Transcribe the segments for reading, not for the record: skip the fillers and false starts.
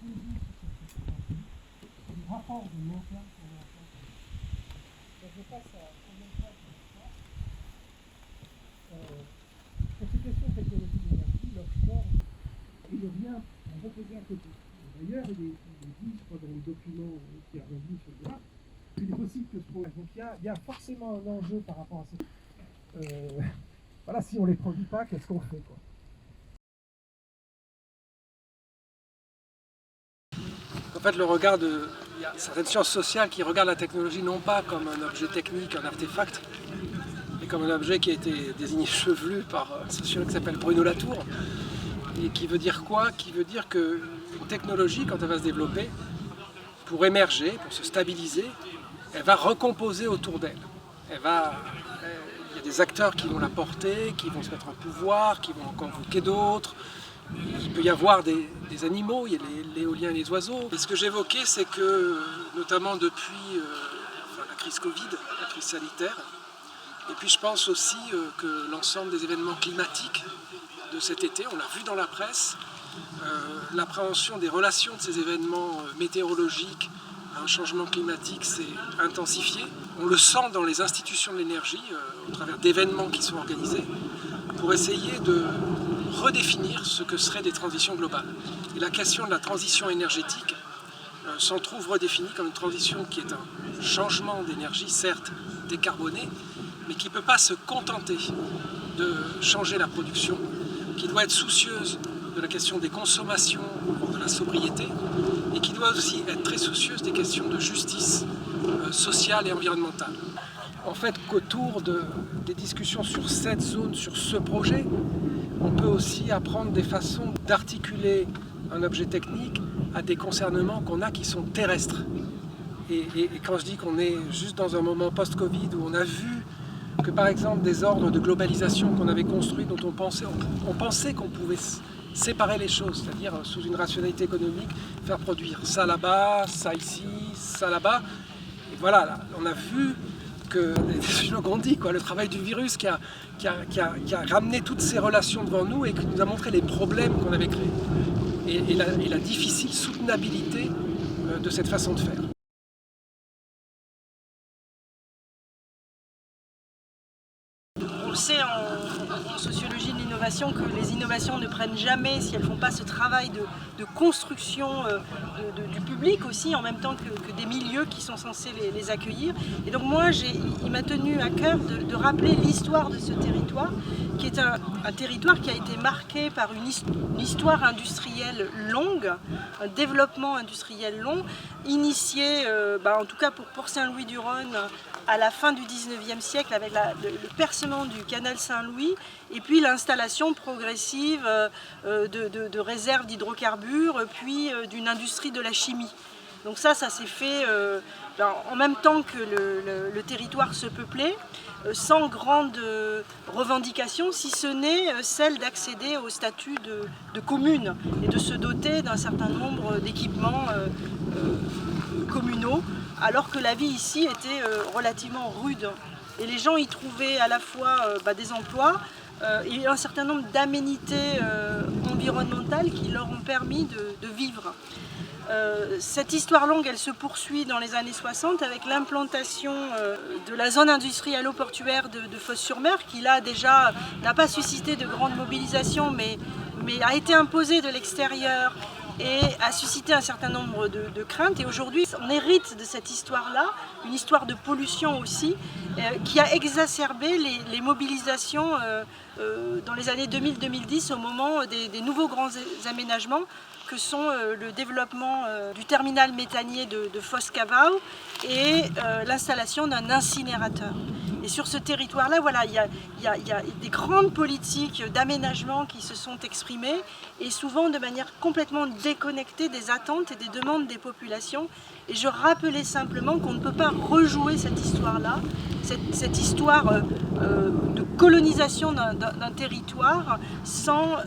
Le rapport de long terme qu'on a en place. Donc je passe à combien de fois pour ces questions de technologie d'énergie, l'offshore, il revient à reposer à côté. D'ailleurs, il dit, je crois, dans le document qui a revenu sur le droit, qu'il est possible que ce problème. Donc il y a forcément un enjeu par rapport à ça. Voilà, si on ne les produit pas, qu'est-ce qu'on fait, quoi? En fait, il y a certaines sciences sociales qui regardent la technologie non pas comme un objet technique, un artefact, mais comme un objet qui a été désigné chevelu par un sociologue qui s'appelle Bruno Latour. Et qui veut dire quoi? Qui veut dire qu'une technologie, quand elle va se développer, pour émerger, pour se stabiliser, elle va recomposer autour d'elle. Il y a des acteurs qui vont la porter, qui vont se mettre en pouvoir, qui vont en convoquer d'autres. Il peut y avoir des animaux, il y a l'éolien et les oiseaux. Et ce que j'évoquais, c'est que, notamment depuis la crise Covid, la crise sanitaire, et puis je pense aussi que l'ensemble des événements climatiques de cet été, on l'a vu dans la presse, l'appréhension des relations de ces événements météorologiques à un changement climatique s'est intensifiée. On le sent dans les institutions de l'énergie, au travers d'événements qui sont organisés, pour essayer de redéfinir ce que seraient des transitions globales. Et la question de la transition énergétique s'en trouve redéfinie comme une transition qui est un changement d'énergie, certes décarboné, mais qui ne peut pas se contenter de changer la production, qui doit être soucieuse de la question des consommations, de la sobriété, et qui doit aussi être très soucieuse des questions de justice sociale et environnementale. En fait, qu'autour des discussions sur cette zone, sur ce projet, on peut aussi apprendre des façons d'articuler un objet technique à des concernements qu'on a qui sont terrestres. Et quand je dis qu'on est juste dans un moment post-Covid où on a vu que par exemple des ordres de globalisation qu'on avait construits, dont on pensait qu'on pouvait séparer les choses, c'est-à-dire sous une rationalité économique, faire produire ça là-bas, ça ici, ça là-bas. Et voilà, là, on a vu que, on dit, quoi, le travail du virus qui a ramené toutes ces relations devant nous et qui nous a montré les problèmes qu'on avait créés et la difficile soutenabilité de cette façon de faire. On sait en sociologie de l'innovation que les innovations ne prennent jamais si elles ne font pas ce travail de construction du public aussi, en même temps que des milieux qui sont censés les accueillir. Et donc moi, il m'a tenu à cœur de rappeler l'histoire de ce territoire, qui est un territoire qui a été marqué par une histoire industrielle longue, un développement industriel long, initié, en tout cas pour Saint-Louis-du-Rhône, à la fin du 19e siècle avec le percement du canal Saint-Louis et puis l'installation progressive de réserves d'hydrocarbures puis d'une industrie de la chimie. Donc ça s'est fait en même temps que le territoire se peuplait, sans grande revendication, si ce n'est celle d'accéder au statut de commune et de se doter d'un certain nombre d'équipements communaux, alors que la vie ici était relativement rude. Et les gens y trouvaient à la fois des emplois et un certain nombre d'aménités environnementales qui leur ont permis de vivre. Cette histoire longue, elle se poursuit dans les années 60 avec l'implantation de la zone industrielle portuaire de Fos-sur-Mer, qui là déjà n'a pas suscité de grande mobilisation, mais a été imposée de l'extérieur et a suscité un certain nombre de craintes. Et aujourd'hui, on hérite de cette histoire-là, une histoire de pollution aussi, qui a exacerbé les mobilisations dans les années 2000-2010 au moment des nouveaux grands aménagements que sont le développement du terminal méthanier de Fos-Cavao et l'installation d'un incinérateur. Et sur ce territoire-là, voilà, il y a des grandes politiques d'aménagement qui se sont exprimées et souvent de manière complètement déconnectée des attentes et des demandes des populations. Et je rappelais simplement qu'on ne peut pas rejouer cette histoire-là, cette histoire de colonisation d'un territoire sans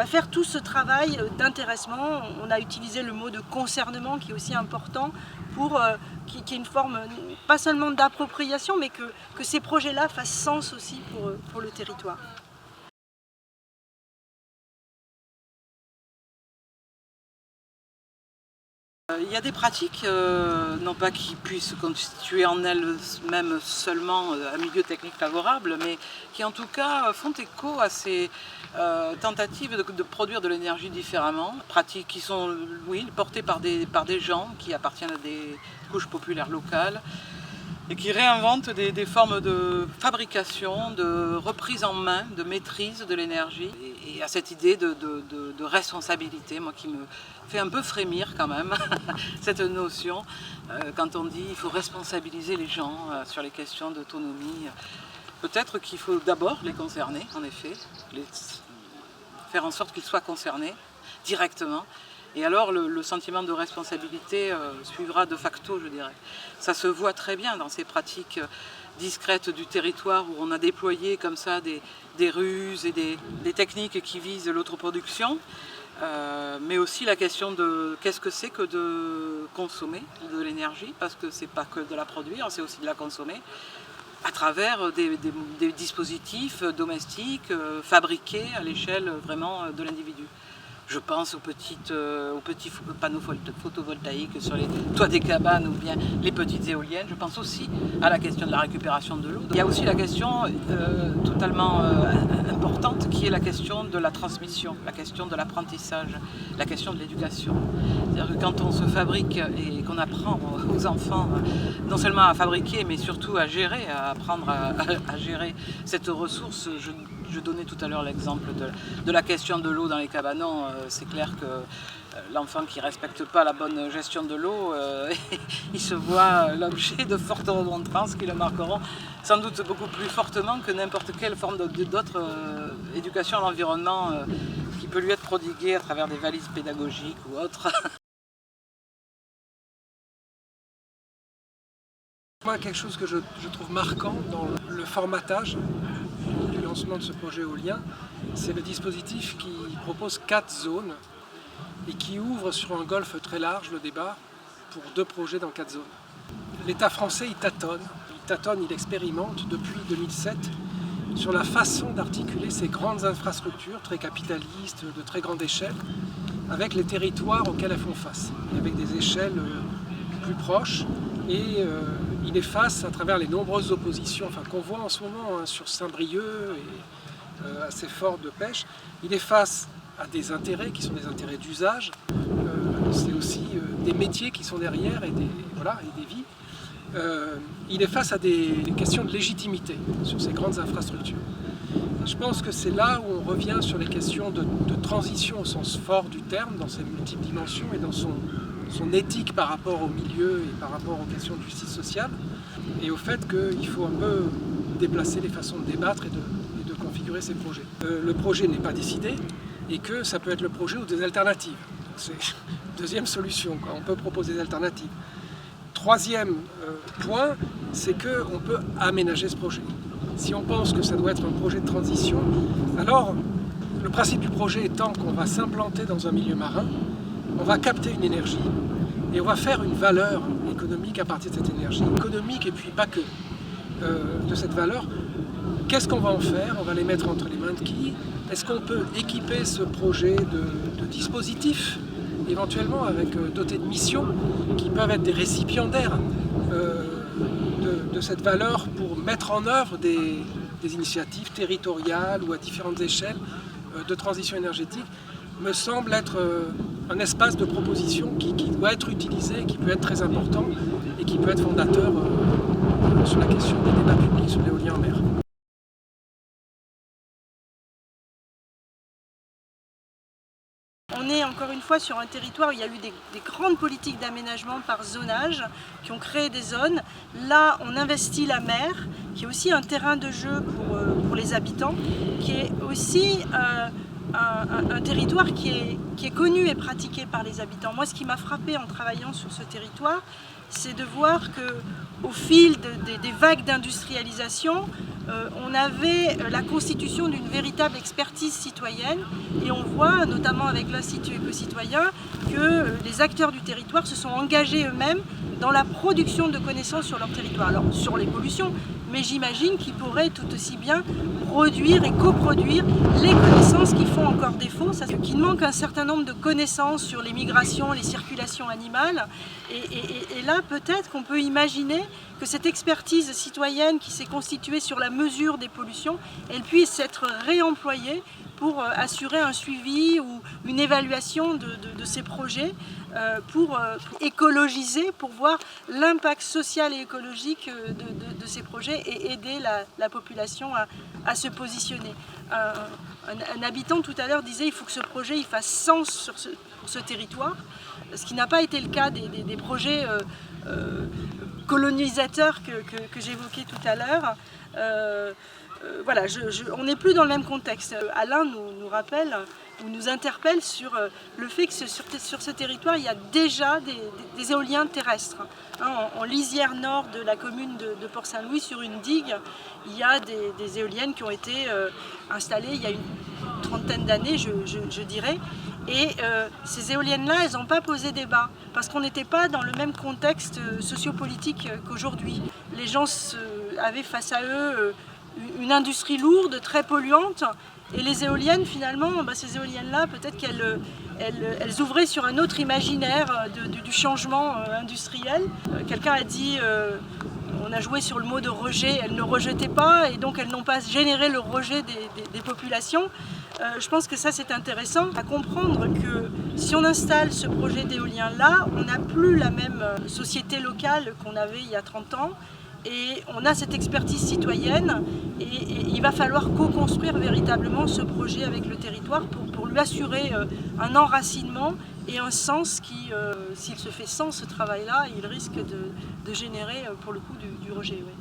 faire tout ce travail d'intéressement. On a utilisé le mot de concernement qui est aussi important pour qu'il y ait une forme pas seulement d'appropriation, mais que ces projets-là fassent sens aussi pour le territoire. Il y a des pratiques, non pas qui puissent constituer en elles-mêmes seulement un milieu technique favorable, mais qui en tout cas font écho à ces tentatives de produire de l'énergie différemment. Pratiques qui sont, oui, portées par des gens qui appartiennent à des couches populaires locales et qui réinventent des formes de fabrication, de reprise en main, de maîtrise de l'énergie. Et à cette idée de responsabilité, moi qui me fait un peu frémir quand même, cette notion, quand on dit qu'il faut responsabiliser les gens sur les questions d'autonomie. Peut-être qu'il faut d'abord les concerner, en effet, faire en sorte qu'ils soient concernés directement. Et alors le sentiment de responsabilité suivra de facto, je dirais. Ça se voit très bien dans ces pratiques discrètes du territoire où on a déployé comme ça des ruses et des techniques qui visent l'autoproduction, mais aussi la question de qu'est-ce que c'est que de consommer de l'énergie, parce que c'est pas que de la produire, c'est aussi de la consommer, à travers des dispositifs domestiques fabriqués à l'échelle vraiment de l'individu. Je pense aux petits panneaux photovoltaïques sur les toits des cabanes ou bien les petites éoliennes. Je pense aussi à la question de la récupération de l'eau. Il y a aussi la question totalement importante qui est la question de la transmission, la question de l'apprentissage, la question de l'éducation. C'est-à-dire que quand on se fabrique et qu'on apprend aux enfants non seulement à fabriquer mais surtout à gérer, à apprendre à gérer cette ressource, je donnais tout à l'heure l'exemple de la question de l'eau dans les cabanons. C'est clair que l'enfant qui ne respecte pas la bonne gestion de l'eau, il se voit l'objet de fortes remontrances qui le marqueront sans doute beaucoup plus fortement que n'importe quelle forme d'autre éducation à l'environnement qui peut lui être prodiguée à travers des valises pédagogiques ou autres. Moi, quelque chose que je trouve marquant dans le formatage du lancement de ce projet éolien, c'est le dispositif qui propose 4 zones et qui ouvre sur un golfe très large le débat pour 2 projets dans 4 zones. L'État français, il tâtonne, il expérimente depuis 2007 sur la façon d'articuler ces grandes infrastructures très capitalistes, de très grande échelle, avec les territoires auxquels elles font face, avec des échelles plus proches. Et il est face, à travers les nombreuses oppositions qu'on voit en ce moment sur Saint-Brieuc et assez fort de pêche, il est face à des intérêts qui sont des intérêts d'usage, c'est aussi des métiers qui sont derrière et des vies. Il est face à des questions de légitimité sur ces grandes infrastructures. Je pense que c'est là où on revient sur les questions de transition au sens fort du terme, dans ses multiples dimensions et dans son éthique par rapport au milieu et par rapport aux questions de justice sociale, et au fait qu'il faut un peu déplacer les façons de débattre et de configurer ces projets. Le projet n'est pas décidé et que ça peut être le projet ou des alternatives. C'est une deuxième solution, on peut proposer des alternatives. Troisième point, c'est qu'on peut aménager ce projet. Si on pense que ça doit être un projet de transition, alors le principe du projet étant qu'on va s'implanter dans un milieu marin, on va capter une énergie et on va faire une valeur économique à partir de cette énergie, économique et puis pas que. De cette valeur, qu'est-ce qu'on va en faire? On va les mettre entre les mains de qui? Est-ce qu'on peut équiper ce projet de dispositifs, éventuellement dotés de missions, qui peuvent être des récipiendaires de cette valeur pour mettre en œuvre des initiatives territoriales ou à différentes échelles de transition énergétique? Me semble être un espace de proposition qui doit être utilisé, qui peut être très important et qui peut être fondateur sur la question des débats publics sur l'éolien en mer. On est encore une fois sur un territoire où il y a eu des grandes politiques d'aménagement par zonage qui ont créé des zones. Là, on investit la mer, qui est aussi un terrain de jeu pour les habitants, qui est aussi un territoire qui est connu et pratiqué par les habitants. Moi, ce qui m'a frappé en travaillant sur ce territoire, c'est de voir qu'au fil des vagues d'industrialisation, on avait la constitution d'une véritable expertise citoyenne, et on voit, notamment avec l'Institut éco-citoyen, que les acteurs du territoire se sont engagés eux-mêmes dans la production de connaissances sur leur territoire. Alors, sur les pollutions, mais j'imagine qu'ils pourraient tout aussi bien produire et coproduire les connaissances qui font encore défaut, qu'il manque un certain nombre de connaissances sur les migrations, les circulations animales, et là peut-être qu'on peut imaginer que cette expertise citoyenne qui s'est constituée sur la mesure des pollutions, elle puisse être réemployée pour assurer un suivi ou une évaluation de ces projets, pour écologiser, pour voir l'impact social et écologique de ces projets et aider la population à se positionner. Un habitant tout à l'heure disait qu'il faut que ce projet il fasse sens sur ce territoire, ce qui n'a pas été le cas des projets colonisateurs que j'évoquais tout à l'heure. Voilà, on n'est plus dans le même contexte. Alain nous rappelle ou nous interpelle sur le fait que sur ce territoire, il y a déjà des éoliens terrestres. En lisière nord de la commune de Port-Saint-Louis, sur une digue, il y a des éoliennes qui ont été installées il y a une trentaine d'années, je dirais. Et ces éoliennes-là, elles n'ont pas posé débat, parce qu'on n'était pas dans le même contexte sociopolitique qu'aujourd'hui. Les gens avaient face à eux une industrie lourde, très polluante, et les éoliennes, finalement, ces éoliennes-là, peut-être qu'elles ouvraient sur un autre imaginaire du changement industriel. Quelqu'un a dit, on a joué sur le mot de rejet, elles ne rejetaient pas, et donc elles n'ont pas généré le rejet des populations. Je pense que ça c'est intéressant à comprendre que si on installe ce projet d'éolien-là, on n'a plus la même société locale qu'on avait il y a 30 ans, et on a cette expertise citoyenne, et il va falloir co-construire véritablement ce projet avec le territoire pour lui assurer un enracinement et un sens qui, s'il se fait sans ce travail-là, il risque de générer pour le coup du rejet. Ouais.